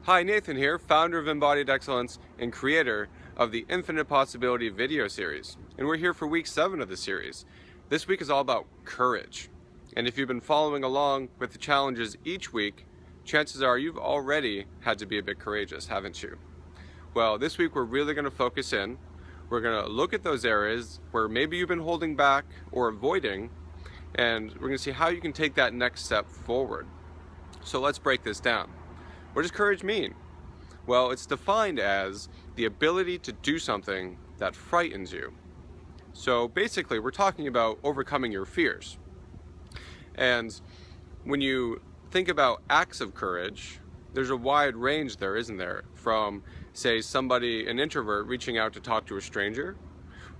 Hi, Nathan here, founder of Embodied Excellence and creator of the Infinite Possibility video series. And we're here for week 7 of the series. This week is all about courage. And if you've been following along with the challenges each week, chances are you've already had to be a bit courageous, haven't you? Well, this week we're really going to focus in. We're going to look at those areas where maybe you've been holding back or avoiding, and we're going to see how you can take that next step forward. So let's break this down. What does courage mean? Well, it's defined as the ability to do something that frightens you. So basically, we're talking about overcoming your fears. And when you think about acts of courage, there's a wide range there, isn't there? From, say, somebody, an introvert, reaching out to talk to a stranger,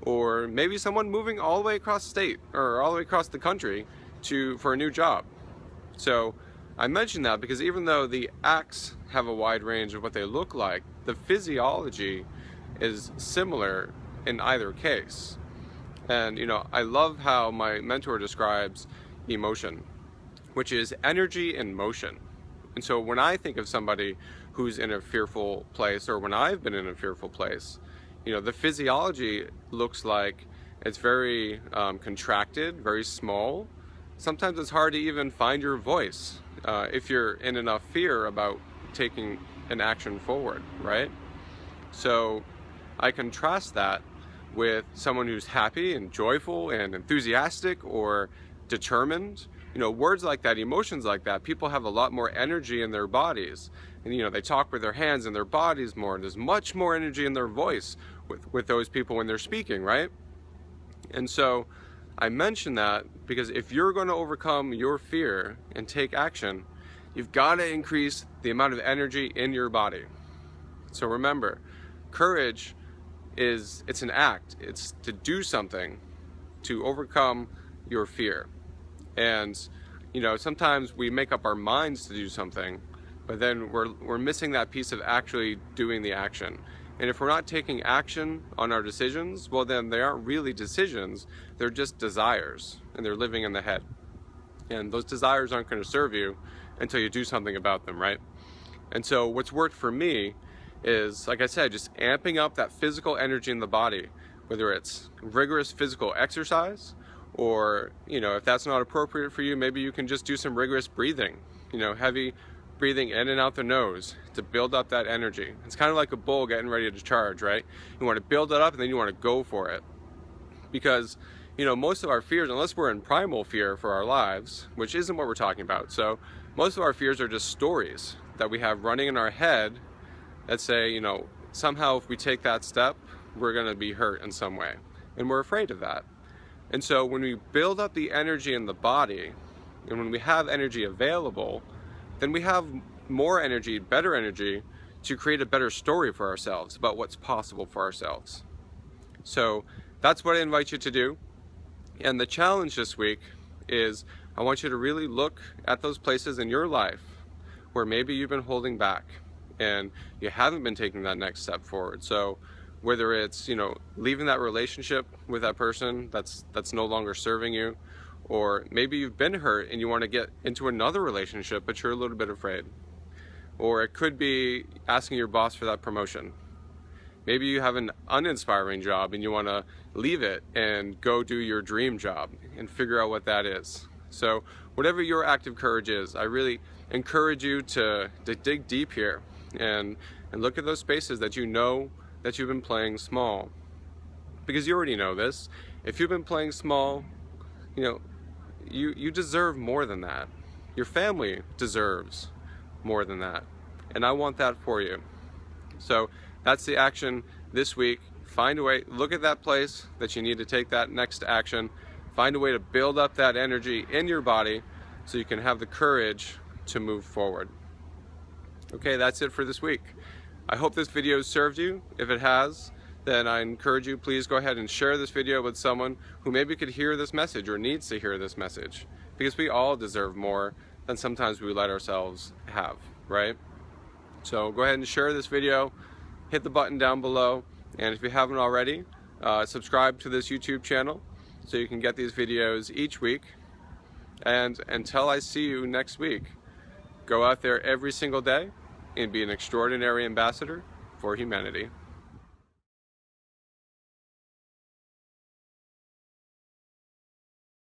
or maybe someone moving all the way across the state or all the way across the country for a new job. So I mention that because even though the acts have a wide range of what they look like, the physiology is similar in either case. And I love how my mentor describes emotion, which is energy in motion. And so when I think of somebody who's in a fearful place, or when I've been in a fearful place, the physiology looks like it's very contracted, very small. Sometimes it's hard to even find your voice if you're in enough fear about taking an action forward, right? So I contrast that with someone who's happy and joyful and enthusiastic or determined. Words like that, emotions like that, people have a lot more energy in their bodies. And they talk with their hands and their bodies more, and there's much more energy in their voice with those people when they're speaking, right? And so I mention that because if you're going to overcome your fear and take action, you've got to increase the amount of energy in your body. So remember, courage it's an act. It's to do something to overcome your fear. And sometimes we make up our minds to do something, but then we're missing that piece of actually doing the action. And if we're not taking action on our decisions, well then they aren't really decisions, they're just desires, and they're living in the head. And those desires aren't going to serve you until you do something about them, right? And so what's worked for me is, like I said, just amping up that physical energy in the body, whether it's rigorous physical exercise, or if that's not appropriate for you, maybe you can just do some rigorous breathing, heavy breathing in and out the nose to build up that energy. It's kind of like a bull getting ready to charge, right? You want to build it up and then you want to go for it. Because, most of our fears, unless we're in primal fear for our lives, which isn't what we're talking about. So most of our fears are just stories that we have running in our head that say, somehow if we take that step, we're going to be hurt in some way. And we're afraid of that. And so when we build up the energy in the body, and when we have energy available, then we have more energy, better energy, to create a better story for ourselves about what's possible for ourselves. So that's what I invite you to do. And the challenge this week is I want you to really look at those places in your life where maybe you've been holding back and you haven't been taking that next step forward. So whether it's, leaving that relationship with that person that's no longer serving you, or maybe you've been hurt and you want to get into another relationship, but you're a little bit afraid. Or it could be asking your boss for that promotion. Maybe you have an uninspiring job and you want to leave it and go do your dream job and figure out what that is. So whatever your act of courage is, I really encourage you to dig deep here and look at those spaces that that you've been playing small. Because you already know this. If you've been playing small, you deserve more than that. Your family deserves more than that. And I want that for you. So that's the action this week. Find a way, look at that place that you need to take that next action. Find a way to build up that energy in your body so you can have the courage to move forward. Okay, that's it for this week. I hope this video has served you. If it has, then I encourage you, please go ahead and share this video with someone who maybe could hear this message or needs to hear this message. Because we all deserve more than sometimes we let ourselves have, right? So go ahead and share this video, hit the button down below, and if you haven't already, subscribe to this YouTube channel so you can get these videos each week. And until I see you next week, go out there every single day and be an extraordinary ambassador for humanity.